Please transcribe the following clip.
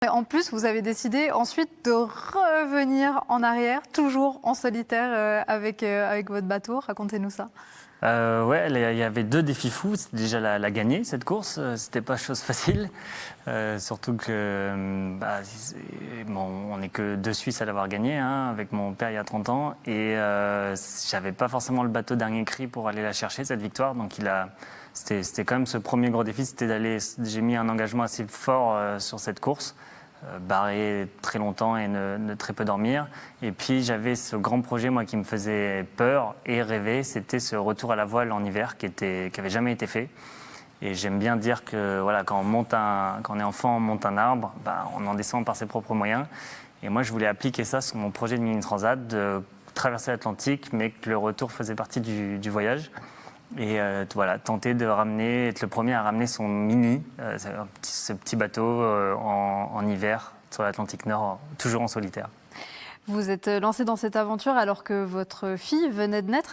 Et en plus, vous avez décidé ensuite de revenir en arrière, toujours en solitaire avec votre bateau. Racontez-nous ça. Ouais, il y avait deux défis fous. C'était déjà la gagner, cette course. C'était pas chose facile. Surtout que bon, on n'est que deux Suisses à l'avoir gagné, hein, avec mon père il y a 30 ans. Et j'avais pas forcément le bateau dernier cri pour aller la chercher, cette victoire. Donc c'était quand même ce premier gros défi. J'ai mis un engagement assez fort sur cette course. Barrer très longtemps et ne très peu dormir. Et puis j'avais ce grand projet moi qui me faisait peur et rêver, c'était ce retour à la voile en hiver qui avait jamais été fait. Et j'aime bien dire que voilà, quand on est enfant, on monte un arbre, on en descend par ses propres moyens. Et moi je voulais appliquer ça sur mon projet de mini transat, de traverser l'Atlantique, mais que le retour faisait partie du voyage. Et voilà, tenter de être le premier à ramener son mini, ce petit bateau en hiver sur l'Atlantique Nord, toujours en solitaire. Vous êtes lancé dans cette aventure alors que votre fille venait de naître.